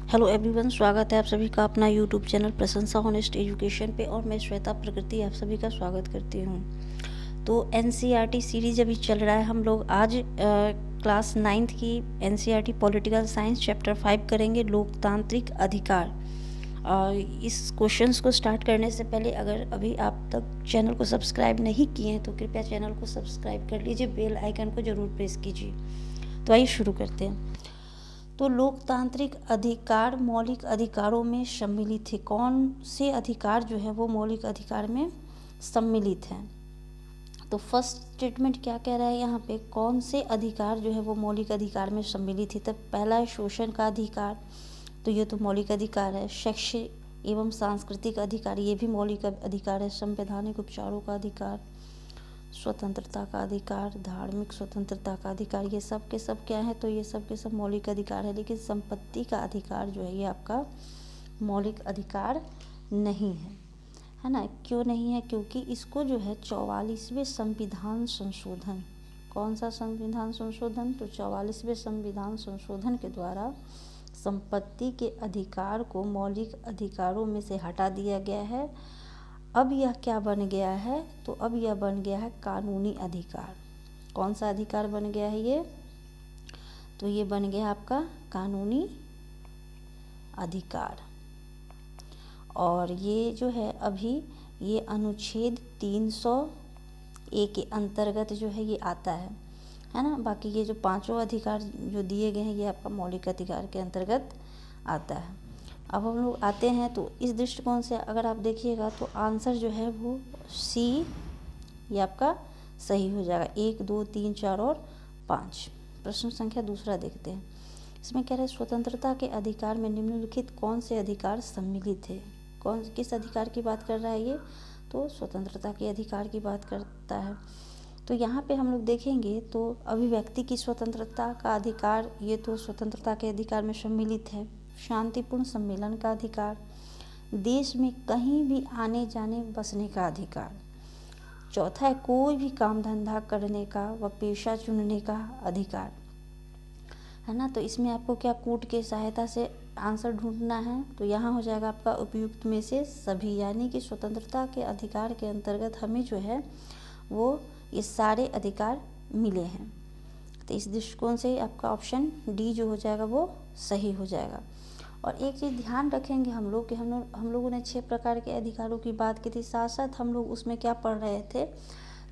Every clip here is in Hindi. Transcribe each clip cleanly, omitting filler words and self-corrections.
हेलो एवरीवन, स्वागत है आप सभी का अपना यूट्यूब चैनल प्रशंसा हॉनेस्ट एजुकेशन पे। और मैं श्वेता प्रकृति आप सभी का स्वागत करती हूँ। तो एनसीईआरटी सीरीज अभी चल रहा है। हम लोग आज क्लास 9th की एनसीईआरटी पॉलिटिकल साइंस चैप्टर 5 करेंगे, लोकतांत्रिक अधिकार। इस क्वेश्चंस को स्टार्ट करने से पहले अगर अभी आप तक चैनल को सब्सक्राइब नहीं किए हैं तो कृपया चैनल को सब्सक्राइब कर लीजिए, बेल आइकन को ज़रूर प्रेस कीजिए। तो आइए शुरू करते हैं। तो लोकतांत्रिक अधिकार मौलिक अधिकारों में सम्मिलित है। कौन से अधिकार जो है वो मौलिक अधिकार में सम्मिलित हैं? तो फर्स्ट स्टेटमेंट क्या कह रहा है यहाँ पे, कौन से अधिकार जो है वो मौलिक अधिकार में सम्मिलित है। तब पहला है शोषण का अधिकार, तो ये तो मौलिक अधिकार है। शैक्षिक एवं सांस्कृतिक अधिकार, ये भी मौलिक अधिकार है। संवैधानिक उपचारों का अधिकार, स्वतंत्रता का अधिकार, धार्मिक स्वतंत्रता का अधिकार, ये सब के सब क्या है, तो ये सब के सब मौलिक अधिकार है। लेकिन संपत्ति का अधिकार जो है ये आपका मौलिक अधिकार नहीं है ना। क्यों नहीं है? क्योंकि इसको जो है 44वें संविधान संशोधन, कौन सा संविधान संशोधन, तो 44वें संविधान संशोधन के द्वारा संपत्ति के अधिकार को मौलिक अधिकारों में से हटा दिया गया है। अब यह क्या बन गया है, तो अब यह बन गया है कानूनी अधिकार। कौन सा अधिकार बन गया है ये, तो ये बन गया आपका कानूनी अधिकार। और ये जो है अभी ये अनुच्छेद 300A के अंतर्गत जो है ये आता है ना। बाकी ये जो पांचों अधिकार जो दिए गए हैं ये आपका मौलिक अधिकार के अंतर्गत आता है। अब हम लोग आते हैं तो इस दृष्टिकोण से अगर आप देखिएगा तो आंसर जो है वो सी ये आपका सही हो जाएगा। 1, 2, 3, 4 और 5। प्रश्न संख्या दूसरा देखते हैं। इसमें कह रहे हैं स्वतंत्रता के अधिकार में निम्नलिखित कौन से अधिकार सम्मिलित है। किस अधिकार की बात कर रहा है ये, तो स्वतंत्रता के अधिकार की बात करता है। तो यहाँ पे हम लोग देखेंगे तो अभिव्यक्ति की स्वतंत्रता का अधिकार, ये तो स्वतंत्रता के अधिकार में सम्मिलित है। शांतिपूर्ण सम्मेलन का अधिकार, देश में कहीं भी आने जाने बसने का अधिकार। चौथा है कोई भी काम धंधा करने का व पेशा चुनने का अधिकार, है ना। तो इसमें आपको क्या कोर्ट के सहायता से आंसर ढूंढना है, तो यहाँ हो जाएगा आपका उपयुक्त में से सभी, यानी कि स्वतंत्रता के अधिकार के अंतर्गत हमें जो है वो ये सारे अधिकार मिले हैं। तो इस दृष्टिकोण से आपका ऑप्शन डी जो हो जाएगा वो सही हो जाएगा। और एक चीज़ ध्यान रखेंगे हम लोग कि हम लोगों ने 6 प्रकार के अधिकारों की बात की थी। साथ साथ हम लोग उसमें क्या पढ़ रहे थे,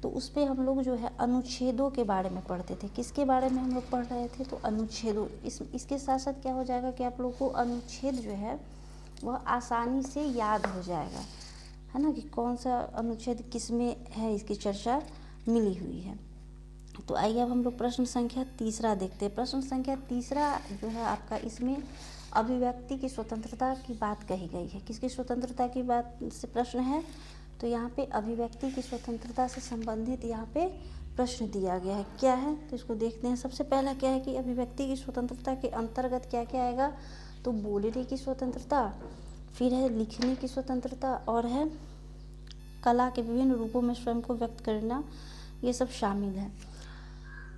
तो उस पर हम लोग जो है अनुच्छेदों के बारे में पढ़ते थे। किसके बारे में हम लोग पढ़ रहे थे, तो अनुच्छेदों। इसके साथ साथ क्या हो जाएगा कि आप लोग को अनुच्छेद जो है वह आसानी से याद हो जाएगा, है ना, कि कौन सा अनुच्छेद किस में है, इसकी चर्चा मिली हुई है। तो आइए अब हम लोग प्रश्न संख्या तीसरा देखते हैं। प्रश्न संख्या तीसरा जो है आपका, इसमें अभिव्यक्ति की स्वतंत्रता की बात कही गई है। किसकी स्वतंत्रता की बात से प्रश्न है, तो यहाँ पे अभिव्यक्ति की स्वतंत्रता से संबंधित यहाँ पे प्रश्न दिया गया है। क्या है, तो इसको देखते हैं। सबसे पहला क्या है कि अभिव्यक्ति की स्वतंत्रता के अंतर्गत क्या क्या आएगा, तो बोलने की स्वतंत्रता, फिर है लिखने की स्वतंत्रता, और है कला के विभिन्न रूपों में स्वयं को व्यक्त करना, ये सब शामिल है।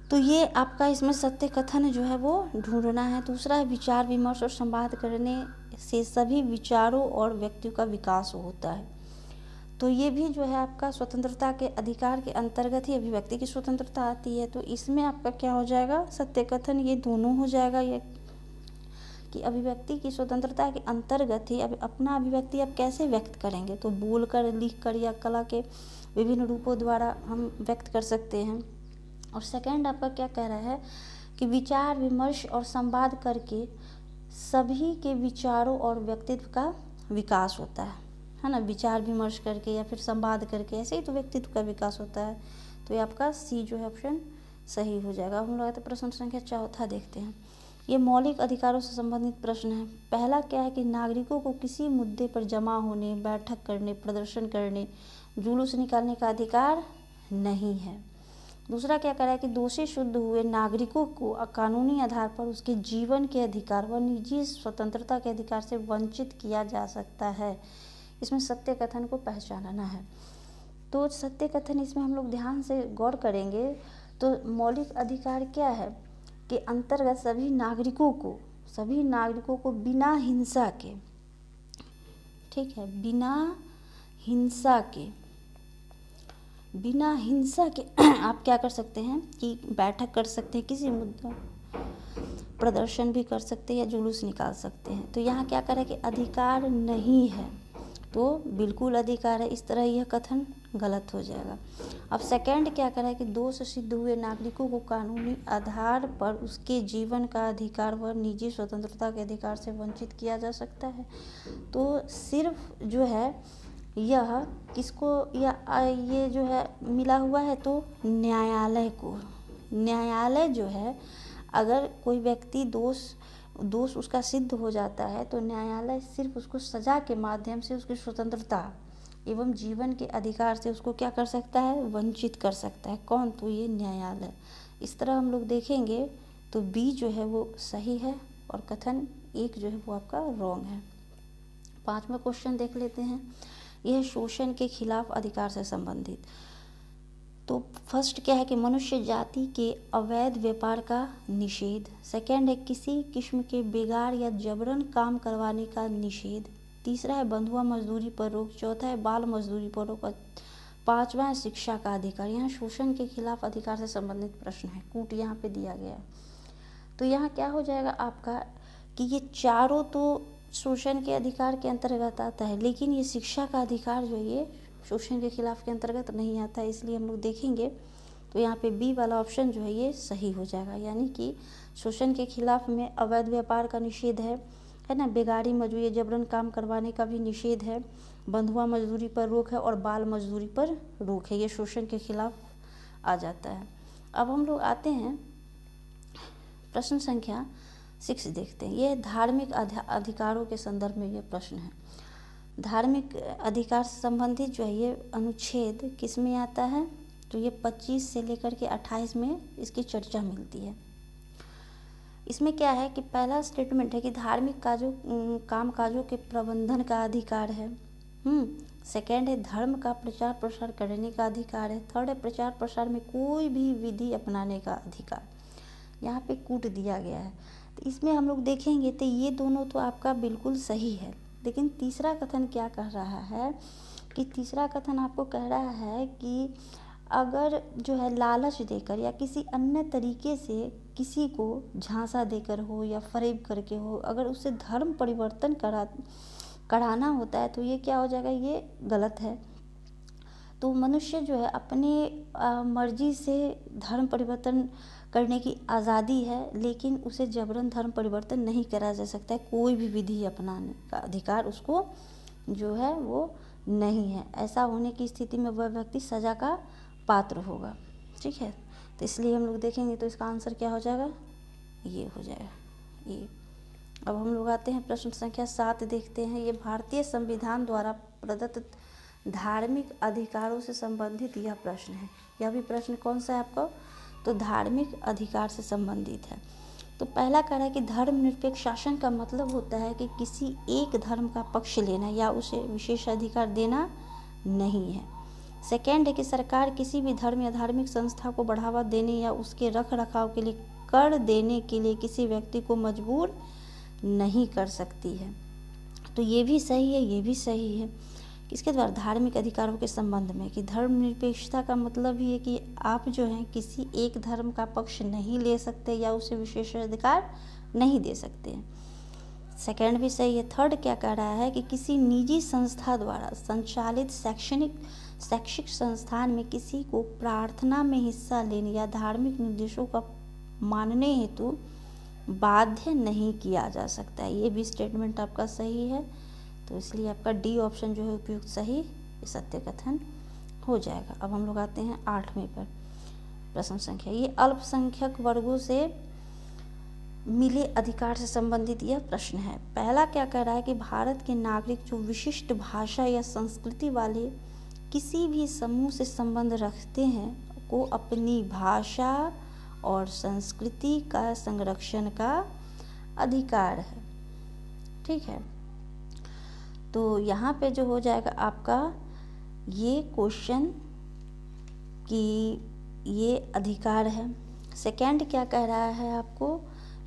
तो ये आपका इसमें सत्य कथन जो है वो ढूंढना है। दूसरा है विचार विमर्श और संवाद करने से सभी विचारों और व्यक्तियों का विकास होता है। तो ये भी जो है आपका स्वतंत्रता के अधिकार के अंतर्गत ही अभिव्यक्ति की स्वतंत्रता आती है। तो इसमें आपका क्या हो जाएगा, सत्य कथन, ये दोनों हो जाएगा। ये कि अभिव्यक्ति की स्वतंत्रता के अंतर्गत ही अब अपना अभिव्यक्ति आप कैसे व्यक्त करेंगे, तो बोलकर, लिखकर या कला के विभिन्न रूपों द्वारा हम व्यक्त कर सकते हैं। और सेकंड आपका क्या कह रहा है कि विचार विमर्श और संवाद करके सभी के विचारों और व्यक्तित्व का विकास होता है ना। विचार विमर्श करके या फिर संवाद करके ऐसे ही तो व्यक्तित्व का विकास होता है। तो ये आपका सी जो है ऑप्शन सही हो जाएगा। हम लोग प्रश्न संख्या चौथा देखते हैं। ये मौलिक अधिकारों से संबंधित प्रश्न है। पहला क्या है कि नागरिकों को किसी मुद्दे पर जमा होने, बैठक करने, प्रदर्शन करने, जुलूस निकालने का अधिकार नहीं है। दूसरा क्या कह रहा है कि दोषी शुद्ध हुए नागरिकों को कानूनी आधार पर उसके जीवन के अधिकार व निजी स्वतंत्रता के अधिकार से वंचित किया जा सकता है। इसमें सत्य कथन को पहचानना है। तो सत्य कथन इसमें हम लोग ध्यान से गौर करेंगे तो मौलिक अधिकार क्या है कि अंतर्गत सभी नागरिकों को सभी नागरिकों को बिना हिंसा के, ठीक है, बिना हिंसा के आप क्या कर सकते हैं कि बैठक कर सकते हैं, किसी मुद्दा प्रदर्शन भी कर सकते हैं या जुलूस निकाल सकते हैं। तो यहाँ क्या करें कि अधिकार नहीं है, तो बिल्कुल अधिकार है, इस तरह यह कथन गलत हो जाएगा। अब सेकंड क्या करें कि दोष सिद्ध हुए नागरिकों को कानूनी आधार पर उसके जीवन का अधिकार व निजी स्वतंत्रता के अधिकार से वंचित किया जा सकता है। तो सिर्फ जो है यह किसको, या ये जो है मिला हुआ है तो न्यायालय को। न्यायालय जो है, अगर कोई व्यक्ति दोष उसका सिद्ध हो जाता है तो न्यायालय सिर्फ उसको सजा के माध्यम से उसकी स्वतंत्रता एवं जीवन के अधिकार से उसको क्या कर सकता है, वंचित कर सकता है। कौन? तो ये न्यायालय। इस तरह हम लोग देखेंगे तो बी जो है वो सही है और कथन एक जो है वो आपका रॉन्ग है। 5वां क्वेश्चन देख लेते हैं। यह शोषण के खिलाफ अधिकार से संबंधित। तो फर्स्ट क्या है कि मनुष्य जाति के अवैध व्यापार का निषेध। सेकंड है किसी किस्म के बेगार या जबरन काम करवाने का निषेध। तीसरा है बंधुआ मजदूरी पर रोक। चौथा है बाल मजदूरी पर रोक। 5वां है शिक्षा का अधिकार। यहाँ शोषण के खिलाफ अधिकार से संबंधित प्रश्न है, कूट यहाँ पे दिया गया है। तो यहाँ क्या हो जाएगा आपका कि ये चारों तो शोषण के अधिकार के अंतर्गत आता है, लेकिन ये शिक्षा का अधिकार जो है ये शोषण के खिलाफ के अंतर्गत नहीं आता है। इसलिए हम लोग देखेंगे तो यहाँ पे बी वाला ऑप्शन जो है ये सही हो जाएगा, यानी कि शोषण के खिलाफ में अवैध व्यापार का निषेध है ना, बेगारी मजदूरी जबरन काम करवाने का भी निषेध है, बंधुआ मजदूरी पर रोक है और बाल मजदूरी पर रोक है, ये शोषण के खिलाफ आ जाता है। अब हम लोग आते हैं प्रश्न संख्या 6 देखते हैं। ये धार्मिक अधिकारों के संदर्भ में ये प्रश्न है। धार्मिक अधिकार से संबंधित जो है ये अनुच्छेद किस में आता है, तो ये 25 से लेकर के 28 में इसकी चर्चा मिलती है। इसमें क्या है कि पहला स्टेटमेंट है कि धार्मिक काम काजों के प्रबंधन का अधिकार है। सेकेंड है धर्म का प्रचार प्रसार करने का अधिकार है। थर्ड है प्रचार प्रसार में कोई भी विधि अपनाने का अधिकार। यहाँ पे कूट दिया गया है, तो इसमें हम लोग देखेंगे तो ये दोनों तो आपका बिल्कुल सही है, लेकिन तीसरा कथन क्या कह रहा है कि तीसरा कथन आपको कह रहा है कि अगर जो है लालच देकर या किसी अन्य तरीके से किसी को झांसा देकर हो या फरेब करके हो, अगर उससे धर्म परिवर्तन कराना होता है तो ये क्या हो जाएगा, ये गलत है। तो मनुष्य जो है अपने मर्जी से धर्म परिवर्तन करने की आज़ादी है, लेकिन उसे जबरन धर्म परिवर्तन नहीं करा जा सकता है। कोई भी विधि अपनाने का अधिकार उसको जो है वो नहीं है। ऐसा होने की स्थिति में वह व्यक्ति सज़ा का पात्र होगा। ठीक है, तो इसलिए हम लोग देखेंगे तो इसका आंसर क्या हो जाएगा, ये हो जाएगा ये। अब हम लोग आते हैं प्रश्न संख्या 7 देखते हैं। ये भारतीय संविधान द्वारा प्रदत्त धार्मिक अधिकारों से संबंधित यह प्रश्न है। यह भी प्रश्न कौन सा है आपको, तो धार्मिक अधिकार से संबंधित है। तो पहला कह रहा है कि धर्मनिरपेक्ष शासन का मतलब होता है कि किसी एक धर्म का पक्ष लेना या उसे विशेष अधिकार देना नहीं है। सेकेंड है कि सरकार किसी भी धर्म या धार्मिक संस्था को बढ़ावा देने या उसके रख रखाव के लिए कर देने के लिए किसी व्यक्ति को मजबूर नहीं कर सकती है। तो ये भी सही है, ये भी सही है। किसके द्वारा, धार्मिक अधिकारों के संबंध में, कि धर्मनिरपेक्षता का मतलब ही है कि आप जो हैं किसी एक धर्म का पक्ष नहीं ले सकते या उसे विशेष अधिकार नहीं दे सकते। सेकंड भी सही है। थर्ड क्या कह रहा है कि किसी निजी संस्था द्वारा संचालित शैक्षिक संस्थान में किसी को प्रार्थना में हिस्सा लेने या धार्मिक निर्देशों का मानने हेतु बाध्य नहीं किया जा सकता है। ये भी स्टेटमेंट आपका सही है, तो इसलिए आपका डी ऑप्शन जो है उपयुक्त सही सत्य कथन हो जाएगा। अब हम लोग आते हैं 8वें पर प्रश्न संख्या। ये अल्पसंख्यक वर्गों से मिले अधिकार से संबंधित यह प्रश्न है। पहला क्या कह रहा है कि भारत के नागरिक जो विशिष्ट भाषा या संस्कृति वाले किसी भी समूह से संबंध रखते हैं को अपनी भाषा और संस्कृति का संरक्षण का अधिकार है। ठीक है, तो यहाँ पे जो हो जाएगा आपका ये क्वेश्चन कि ये अधिकार है। सेकंड क्या कह रहा है आपको,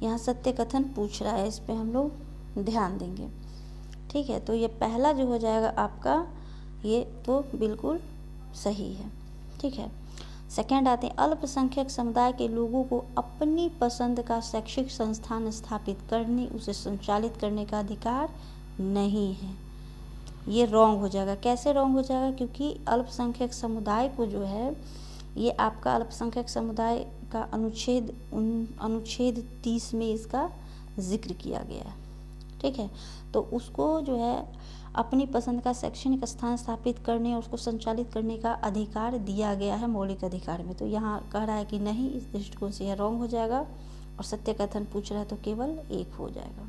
यहाँ सत्य कथन पूछ रहा है, इस पे हम लोग ध्यान देंगे। ठीक है, तो ये पहला जो हो जाएगा आपका, ये तो बिल्कुल सही है। ठीक है, सेकंड आते हैं, अल्पसंख्यक समुदाय के लोगों को अपनी पसंद का शैक्षिक संस्थान स्थापित करने, उसे संचालित करने का अधिकार नहीं है। ये रॉन्ग हो जाएगा। कैसे रॉन्ग हो जाएगा? क्योंकि अल्पसंख्यक समुदाय को जो है, ये आपका अल्पसंख्यक समुदाय का अनुच्छेद 30 में इसका जिक्र किया गया है। ठीक है, तो उसको जो है अपनी पसंद का शैक्षणिक स्थान स्थापित करने और उसको संचालित करने का अधिकार दिया गया है मौलिक अधिकार में। तो यहाँ कह रहा है कि नहीं, इस दृष्टिकोण से यह रॉन्ग हो जाएगा, और सत्य कथन पूछ रहा है तो केवल एक हो जाएगा।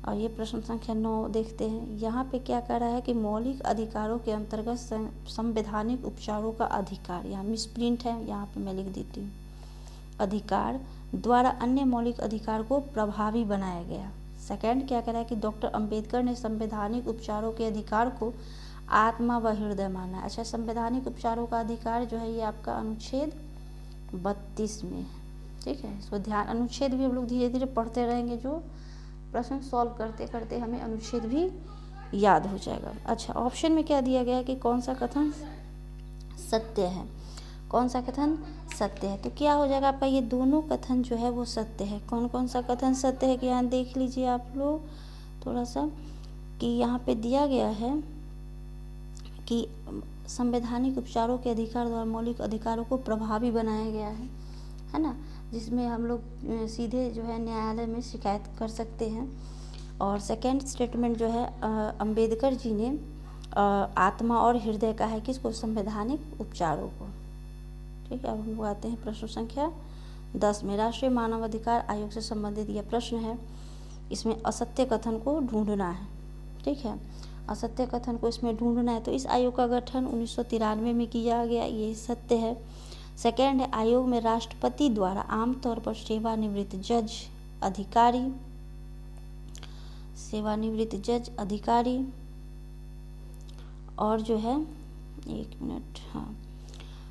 और ये प्रश्न संख्या 9 देखते हैं। यहाँ पे क्या कह रहा है कि मौलिक अधिकारों के अंतर्गत संवैधानिक उपचारों का अधिकार, यहाँ मिसप्रिंट है, यहाँ पे मैं लिख देती हूँ, अधिकार द्वारा अन्य मौलिक अधिकार को प्रभावी बनाया गया। सेकंड क्या कह रहा है कि डॉक्टर अंबेडकर ने संवैधानिक उपचारों के अधिकार को आत्मा व हृदय माना। अच्छा, संवैधानिक उपचारों का अधिकार जो है ये आपका अनुच्छेद 32 में है। ठीक है, इसको ध्यान, अनुच्छेद भी हम लोग धीरे धीरे पढ़ते रहेंगे, जो प्रश्न सॉल्व करते करते हमें अनुच्छेद भी याद हो जाएगा। अच्छा, ऑप्शन में क्या दिया गया है कि कौन सा कथन सत्य है, कौन सा कथन सत्य है? तो क्या हो जाएगा आपका, ये दोनों कथन जो है वो सत्य है। कौन कौन सा कथन सत्य है कि यहाँ देख लीजिए आप लोग थोड़ा सा, कि यहाँ पे दिया गया है कि संवैधानिक उपचारों के अधिकार द्वारा मौलिक अधिकारों को प्रभावी बनाया गया है ना, जिसमें हम लोग सीधे जो है न्यायालय में शिकायत कर सकते हैं। और सेकंड स्टेटमेंट जो है अंबेडकर जी ने आत्मा और हृदय का है किसको, संवैधानिक उपचारों को। ठीक है, अब हम लोग आते हैं प्रश्न संख्या 10 में। राष्ट्रीय मानवाधिकार आयोग से संबंधित यह प्रश्न है, इसमें असत्य कथन को ढूंढना है। ठीक है, असत्य कथन को इसमें ढूंढना है। तो इस आयोग का गठन 1993 में किया गया, ये सत्य है। सेकंड है, आयोग में राष्ट्रपति द्वारा आमतौर पर सेवानिवृत्त जज अधिकारी और जो है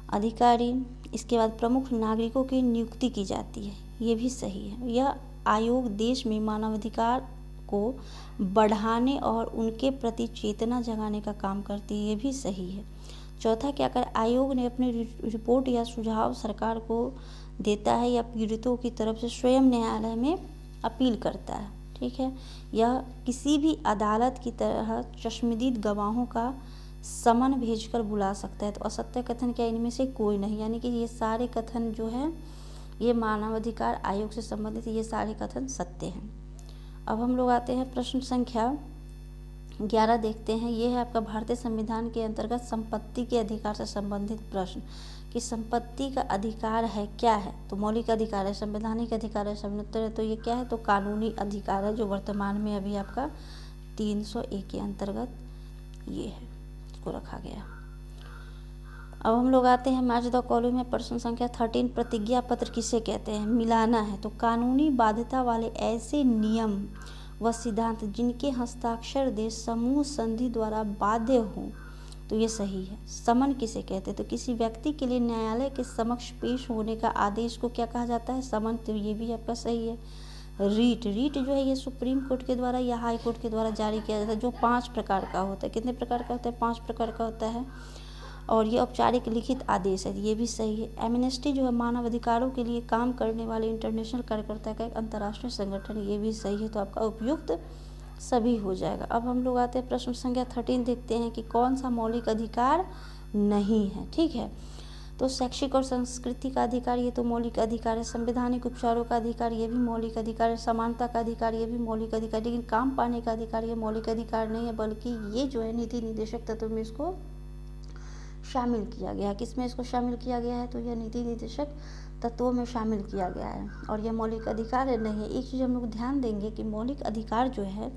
अधिकारी, इसके बाद प्रमुख नागरिकों की नियुक्ति की जाती है, ये भी सही है। यह आयोग देश में मानवाधिकार को बढ़ाने और उनके प्रति चेतना जगाने का काम करती है, ये भी सही है। चौथा क्या कर, आयोग ने अपनी रिपोर्ट या सुझाव सरकार को देता है या पीड़ितों की तरफ से स्वयं न्यायालय में अपील करता है। ठीक है, यह किसी भी अदालत की तरह चश्मदीद गवाहों का समन भेजकर बुला सकता है। तो असत्य कथन क्या, इनमें से कोई नहीं, यानी कि ये सारे कथन जो है ये मानवाधिकार आयोग से संबंधित ये सारे कथन सत्य हैं। अब हम लोग आते हैं प्रश्न संख्या 11 देखते हैं। ये है आपका भारतीय संविधान के अंतर्गत संपत्ति के अधिकार से संबंधित प्रश्न, कि संपत्ति का अधिकार है क्या है? तो मौलिक अधिकार है, संवैधानिक अधिकार है, संविधान है, तो ये क्या है? तो कानूनी अधिकार है, जो वर्तमान में अभी आपका 301 के अंतर्गत ये है, इसको रखा गया। अब हम लोग आते हैं मैच द कॉलम में प्रश्न संख्या 13, प्रतिज्ञा पत्र किसे कहते हैं? मिलाना है। तो कानूनी बाध्यता वाले ऐसे नियम व सिद्धांत जिनके हस्ताक्षर देश समूह संधि द्वारा बाध्य हों, तो ये सही है। समन किसे कहते हैं? तो किसी व्यक्ति के लिए न्यायालय के समक्ष पेश होने का आदेश को क्या कहा जाता है? समन। तो ये भी आपका सही है। रीट जो है ये सुप्रीम कोर्ट के द्वारा या हाई कोर्ट के द्वारा जारी किया जाता है, जो 5 प्रकार का होता है। कितने प्रकार का होता है? 5 प्रकार का होता है। और ये औपचारिक लिखित आदेश है, ये भी सही है। एमनेस्टी जो है मानव अधिकारों के लिए काम करने वाले इंटरनेशनल कार्यकर्ता का एक अंतर्राष्ट्रीय संगठन, ये भी सही है। तो आपका उपयुक्त सभी हो जाएगा। अब हम लोग आते हैं प्रश्न संख्या 13 देखते हैं कि कौन सा मौलिक अधिकार नहीं है। ठीक है, तो शैक्षिक और संस्कृति का अधिकार, ये तो मौलिक अधिकार है। संवैधानिक उपचारों का अधिकार, ये भी मौलिक अधिकार है। समानता का अधिकार, ये भी मौलिक अधिकार, लेकिन काम पाने का अधिकार ये मौलिक अधिकार नहीं है, बल्कि ये जो है नीति निर्देशक तत्व में इसको शामिल किया गया है। किस में इसको शामिल किया गया है? तो यह नीति निर्देशक तत्वों में शामिल किया गया है, और यह मौलिक अधिकार नहीं है। एक चीज़ हम लोग ध्यान देंगे कि मौलिक अधिकार जो है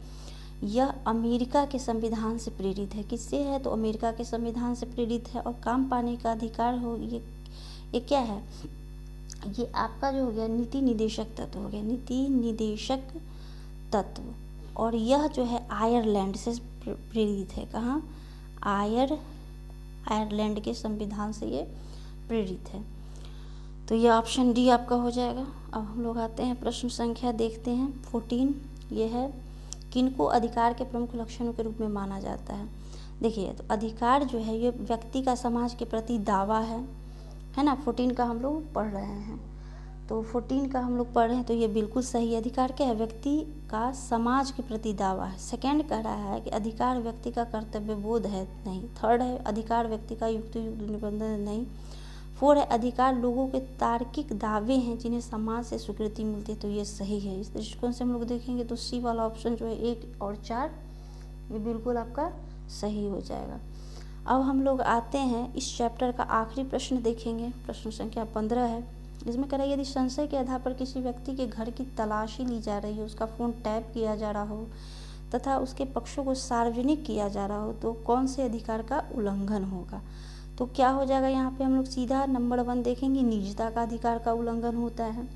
यह अमेरिका के संविधान से प्रेरित है। किससे है? तो अमेरिका के संविधान से प्रेरित है। और काम पाने का अधिकार हो, ये क्या है? ये आपका जो हो गया नीति निर्देशक तत्व हो गया, नीति निर्देशक तत्व। और यह जो है आयरलैंड से प्रेरित है। कहाँ? आयरलैंड के संविधान से ये प्रेरित है। तो ये ऑप्शन डी आपका हो जाएगा। अब हम लोग आते हैं प्रश्न संख्या देखते हैं 14। ये है किनको अधिकार के प्रमुख लक्षणों के रूप में माना जाता है। देखिए, तो अधिकार जो है ये व्यक्ति का समाज के प्रति दावा है ना। 14 का हम लोग पढ़ रहे हैं, तो 14 का हम लोग पढ़ रहे हैं, तो ये बिल्कुल सही अधिकार क्या है, व्यक्ति का समाज के प्रति दावा है। सेकंड कह रहा है कि अधिकार व्यक्ति का कर्तव्य बोध है, नहीं। थर्ड है अधिकार व्यक्ति का युक्त निबंधन, नहीं। 4 है अधिकार लोगों के तार्किक दावे हैं जिन्हें समाज से स्वीकृति मिलती है, तो ये सही है। इस दृष्टिकोण से हम लोग देखेंगे तो सी वाला ऑप्शन जो है 1 और 4 ये बिल्कुल आपका सही हो जाएगा। अब हम लोग आते हैं इस चैप्टर का आखिरी प्रश्न देखेंगे, प्रश्न संख्या 15 है। इसमें कह रहा है यदि संशय के आधार पर किसी व्यक्ति के घर की तलाशी ली जा रही है, उसका फ़ोन टैप किया जा रहा हो तथा उसके पक्षों को सार्वजनिक किया जा रहा हो, तो कौन से अधिकार का उल्लंघन होगा। तो क्या हो जाएगा, यहाँ पे हम लोग सीधा नंबर 1 देखेंगे, निजता का अधिकार का उल्लंघन होता है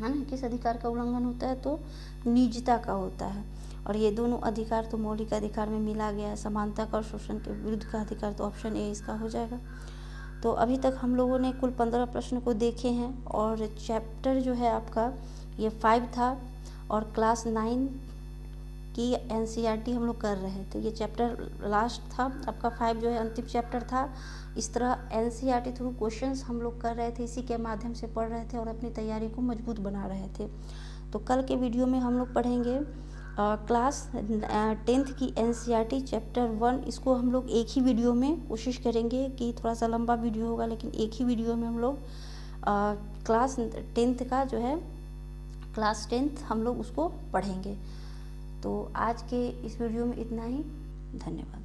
ना। किस अधिकार का उल्लंघन होता है, तो निजता का होता है। और ये दोनों अधिकार तो मौलिक अधिकार में मिला गया है। समानता का और शोषण के विरुद्ध का अधिकार, तो ऑप्शन ए इसका हो जाएगा। तो अभी तक हम लोगों ने कुल 15 प्रश्न को देखे हैं और चैप्टर जो है आपका ये 5 था और क्लास 9 की एनसीईआरटी हम लोग कर रहे थे। ये चैप्टर लास्ट था आपका, 5 जो है अंतिम चैप्टर था। इस तरह एनसीईआरटी थ्रू क्वेश्चंस हम लोग कर रहे थे, इसी के माध्यम से पढ़ रहे थे और अपनी तैयारी को मजबूत बना रहे थे। तो कल के वीडियो में हम लोग पढ़ेंगे क्लास 10th की एनसीईआरटी चैप्टर 1। इसको हम लोग एक ही वीडियो में कोशिश करेंगे कि थोड़ा सा लंबा वीडियो होगा, लेकिन एक ही वीडियो में हम लोग क्लास 10th का जो है क्लास 10th हम लोग उसको पढ़ेंगे। तो आज के इस वीडियो में इतना ही, धन्यवाद।